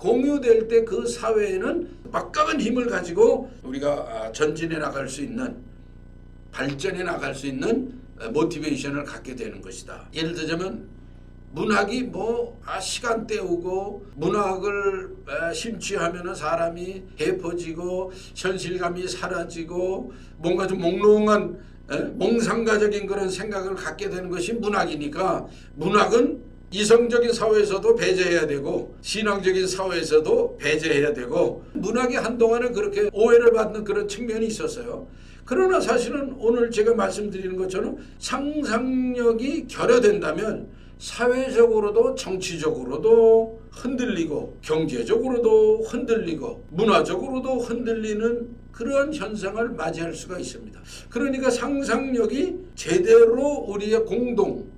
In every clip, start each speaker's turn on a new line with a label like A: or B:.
A: 공유될 때 그 사회에는 막강한 힘을 가지고 우리가 전진해 나갈 수 있는, 발전해 나갈 수 있는 모티베이션을 갖게 되는 것이다. 예를 들자면 문학이 시간 때우고 문학을 심취하면 사람이 해퍼지고 현실감이 사라지고 뭔가 좀 몽롱한 몽상가적인 그런 생각을 갖게 되는 것이 문학이니까, 문학은 이성적인 사회에서도 배제해야 되고 신앙적인 사회에서도 배제해야 되고, 문학이 한동안은 그렇게 오해를 받는 그런 측면이 있었어요. 그러나 사실은 오늘 제가 말씀드리는 것처럼 상상력이 결여된다면 사회적으로도 정치적으로도 흔들리고 경제적으로도 흔들리고 문화적으로도 흔들리는 그러한 현상을 맞이할 수가 있습니다. 그러니까 상상력이 제대로 우리의 공동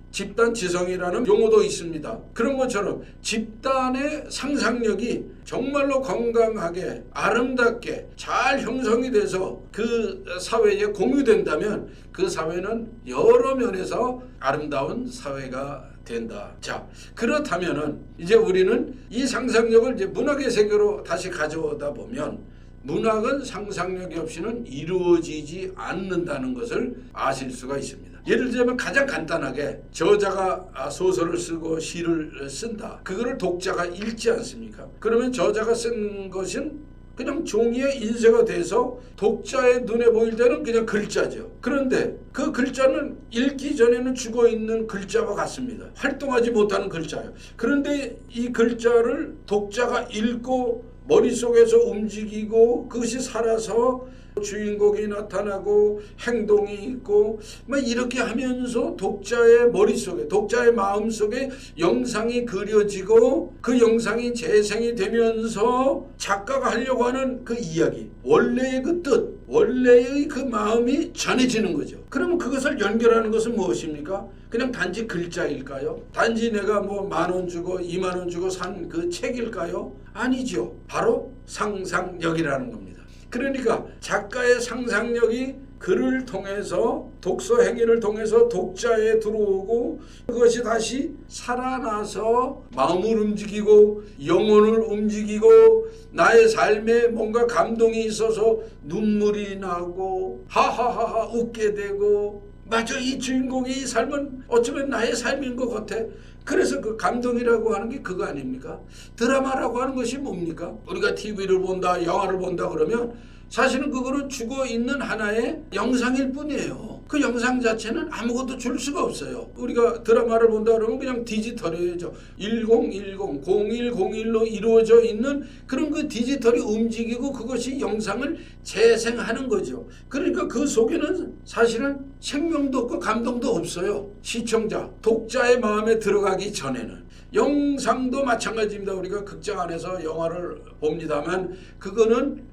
A: 집단 지성이라는 용어도 있습니다. 그런 것처럼 집단의 상상력이 정말로 건강하게 아름답게 잘 형성이 돼서 그 사회에 공유된다면 그 사회는 여러 면에서 아름다운 사회가 된다. 자, 그렇다면은 이제 우리는 이 상상력을 이제 문학의 세계로 다시 가져오다 보면 문학은 상상력이 없이는 이루어지지 않는다는 것을 아실 수가 있습니다. 예를 들자면 가장 간단하게 저자가 소설을 쓰고 시를 쓴다. 그거를 독자가 읽지 않습니까? 그러면 저자가 쓴 것은 그냥 종이에 인쇄가 돼서 독자의 눈에 보일 때는 그냥 글자죠. 그런데 그 글자는 읽기 전에는 죽어있는 글자와 같습니다. 활동하지 못하는 글자예요. 그런데 이 글자를 독자가 읽고 머릿속에서 움직이고 그것이 살아서 주인공이 나타나고 행동이 있고 이렇게 하면서 독자의 머릿속에, 독자의 마음속에 영상이 그려지고 그 영상이 재생이 되면서 작가가 하려고 하는 그 이야기, 원래의 그 뜻, 원래의 그 마음이 전해지는 거죠. 그러면 그것을 연결하는 것은 무엇입니까? 그냥 단지 글자일까요? 단지 내가 10,000원 주고 20,000원 주고 산 그 책일까요? 아니죠. 바로 상상력이라는 겁니다. 그러니까 작가의 상상력이 글을 통해서, 독서 행위를 통해서 독자에 들어오고 그것이 다시 살아나서 마음을 움직이고 영혼을 움직이고 나의 삶에 뭔가 감동이 있어서 눈물이 나고 하하하하 웃게 되고, 맞아, 이 주인공의 이 삶은 어쩌면 나의 삶인 것 같아. 그래서 그 감동이라고 하는 게 그거 아닙니까? 드라마라고 하는 것이 뭡니까? 우리가 TV를 본다, 영화를 본다 그러면 사실은 그거는 죽어있는 하나의 영상일 뿐이에요. 그 영상 자체는 아무것도 줄 수가 없어요. 우리가 드라마를 본다 그러면 그냥 디지털이죠. 1010, 0101로 이루어져 있는 그런 그 디지털이 움직이고 그것이 영상을 재생하는 거죠. 그러니까 그 속에는 사실은 생명도 없고 감동도 없어요. 시청자, 독자의 마음에 들어가기 전에는. 영상도 마찬가지입니다. 우리가 극장 안에서 영화를 봅니다만 그거는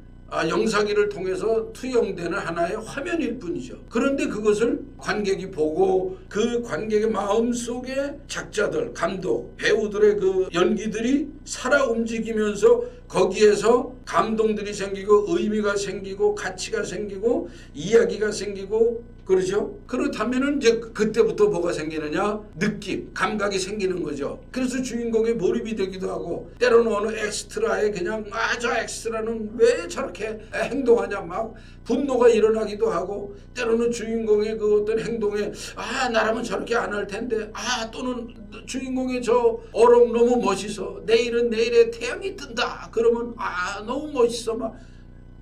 A: 영상기를 통해서 투영되는 하나의 화면일 뿐이죠. 그런데 그것을 관객이 보고 그 관객의 마음속에 작자들, 감독, 배우들의 그 연기들이 살아 움직이면서 거기에서 감동들이 생기고 의미가 생기고 가치가 생기고 이야기가 생기고, 그렇죠? 그렇다면은 이제 그때부터 뭐가 생기느냐? 느낌, 감각이 생기는 거죠. 그래서 주인공에 몰입이 되기도 하고, 때로는 어느 엑스트라에 그냥 저 엑스트라는 왜 저렇게 행동하냐 막 분노가 일어나기도 하고, 때로는 주인공의 그 어떤 행동에 나라면 저렇게 안 할 텐데, 또는 주인공의 저 어록 너무 멋있어, 내일은 내일에 태양이 뜬다 그러면 너무 멋있어 막,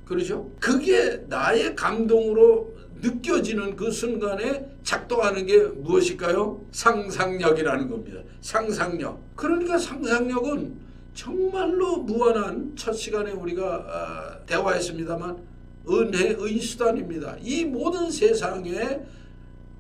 A: 그렇죠? 그게 나의 감동으로 느껴지는 그 순간에 작동하는 게 무엇일까요? 상상력이라는 겁니다. 상상력. 그러니까 상상력은 정말로 무한한, 첫 시간에 우리가 대화했습니다만 은혜의 수단입니다. 이 모든 세상에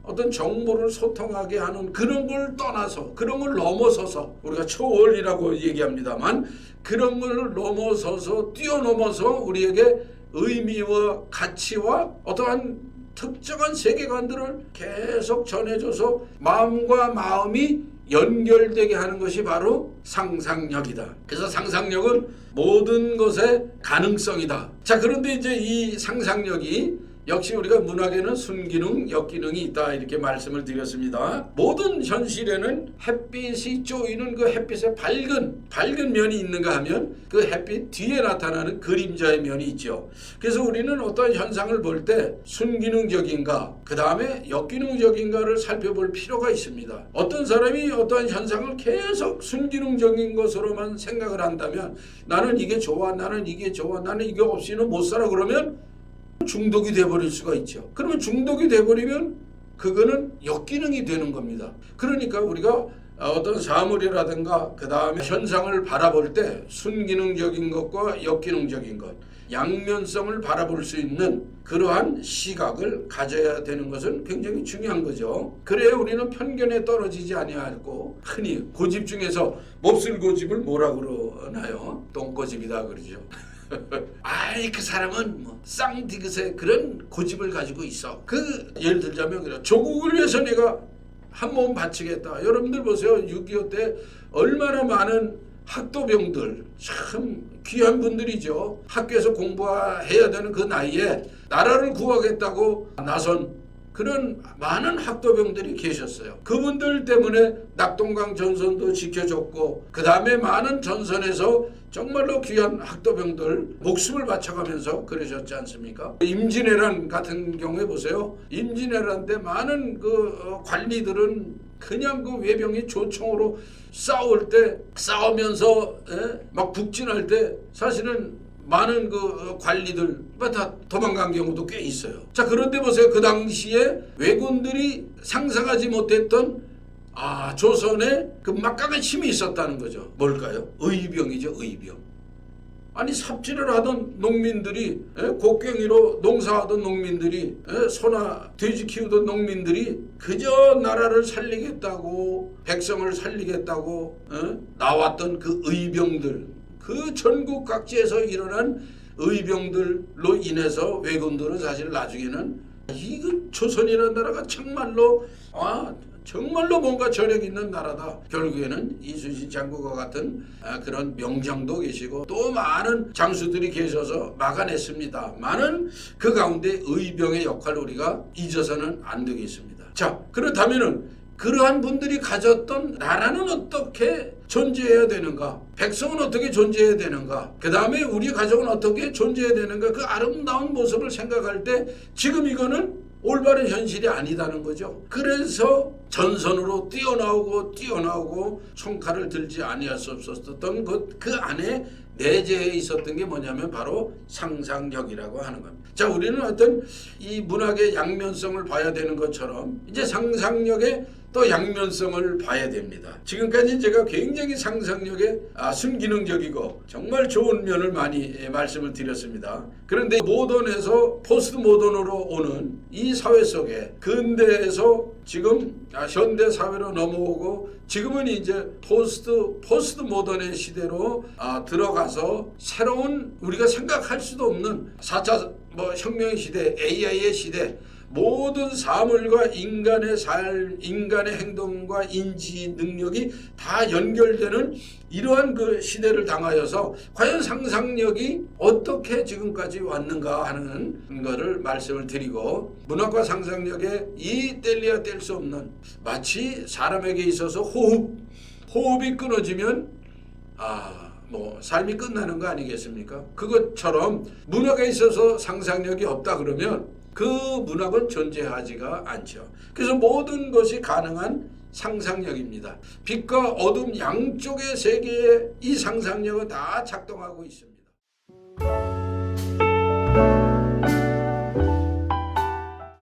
A: 어떤 정보를 소통하게 하는 그런 걸 떠나서, 그런 걸 넘어서서, 우리가 초월이라고 얘기합니다만 그런 걸 넘어서서, 뛰어넘어서 우리에게 의미와 가치와 어떠한 특정한 세계관들을 계속 전해줘서 마음과 마음이 연결되게 하는 것이 바로 상상력이다. 그래서 상상력은 모든 것의 가능성이다. 자, 그런데 이제 이 상상력이 역시 우리가 문학에는 순기능, 역기능이 있다 이렇게 말씀을 드렸습니다. 모든 현실에는 햇빛이 쪼이는 그 햇빛의 밝은 면이 있는가 하면 그 햇빛 뒤에 나타나는 그림자의 면이 있죠. 그래서 우리는 어떤 현상을 볼 때 순기능적인가 그 다음에 역기능적인가를 살펴볼 필요가 있습니다. 어떤 사람이 어떠한 현상을 계속 순기능적인 것으로만 생각을 한다면 나는 이게 좋아, 나는 이게 좋아, 나는 이게 없이는 못 살아 그러면 중독이 돼버릴 수가 있죠. 그러면 중독이 돼버리면 그거는 역기능이 되는 겁니다. 그러니까 우리가 어떤 사물이라든가 그 다음에 현상을 바라볼 때 순기능적인 것과 역기능적인 것 양면성을 바라볼 수 있는 그러한 시각을 가져야 되는 것은 굉장히 중요한 거죠. 그래야 우리는 편견에 떨어지지 아니하고 흔히 고집 중에서 몹쓸 고집을 뭐라 그러나요? 똥고집이다 그러죠. 아이 그 사람은 뭐 쌍디귿의 그런 고집을 가지고 있어. 그 예를 들자면 그래. 조국을 위해서 내가 한 몸 바치겠다. 여러분들 보세요. 6.25 때 얼마나 많은 학도병들 참 귀한 분들이죠. 학교에서 공부해야 되는 그 나이에 나라를 구하겠다고 나선 그런 많은 학도병들이 계셨어요. 그분들 때문에 낙동강 전선도 지켜줬고 그 다음에 많은 전선에서 정말로 귀한 학도병들 목숨을 바쳐가면서 그러셨지 않습니까? 임진왜란 같은 경우에 보세요. 임진왜란 때 많은 그 관리들은 그냥 그 외병이 조총으로 싸울 때 싸우면서 막 북진할 때 사실은 많은 그 관리들 다 도망간 경우도 꽤 있어요. 자 그런데 보세요. 그 당시에 왜군들이 상상하지 못했던 조선에 그 막강한 힘이 있었다는 거죠. 뭘까요? 의병이죠. 의병. 아니 삽질을 하던 농민들이 곡괭이로 농사하던 농민들이 소나 돼지 키우던 농민들이 그저 나라를 살리겠다고 백성을 살리겠다고 나왔던 그 의병들 그 전국 각지에서 일어난 의병들로 인해서 왜군들은 사실 나중에는 이 조선이라는 나라가 정말로 뭔가 저력 있는 나라다. 결국에는 이순신 장군과 같은 그런 명장도 계시고 또 많은 장수들이 계셔서 막아냈습니다. 많은 그 가운데 의병의 역할을 우리가 잊어서는 안 되겠습니다. 자 그렇다면은 그러한 분들이 가졌던 나라는 어떻게 존재해야 되는가? 백성은 어떻게 존재해야 되는가? 그 다음에 우리 가족은 어떻게 존재해야 되는가? 그 아름다운 모습을 생각할 때 지금 이거는 올바른 현실이 아니다는 거죠. 그래서 전선으로 뛰어나오고 총칼을 들지 아니할 수 없었던 그 안에 내재해 있었던 게 뭐냐면 바로 상상력이라고 하는 겁니다. 자 우리는 어떤 이 문학의 양면성을 봐야 되는 것처럼 이제 상상력의 또 양면성을 봐야 됩니다. 지금까지 제가 굉장히 상상력에 순기능적이고 정말 좋은 면을 많이 말씀을 드렸습니다. 그런데 모던에서 포스트 모던으로 오는 이 사회 속에 근대에서 지금 현대 사회로 넘어오고 지금은 이제 포스트 모던의 시대로 들어가서 새로운 우리가 생각할 수도 없는 4차 혁명의 시대, AI의 시대 모든 사물과 인간의 삶, 인간의 행동과 인지 능력이 다 연결되는 이러한 그 시대를 당하여서 과연 상상력이 어떻게 지금까지 왔는가 하는 것을 말씀을 드리고 문학과 상상력의 이 뗄래야 뗄 수 없는 마치 사람에게 있어서 호흡이 끊어지면 삶이 끝나는 거 아니겠습니까? 그것처럼 문학에 있어서 상상력이 없다 그러면 그 문학은 존재하지가 않죠. 그래서 모든 것이 가능한 상상력입니다. 빛과 어둠 양쪽의 세계에 이 상상력은 다 작동하고 있습니다.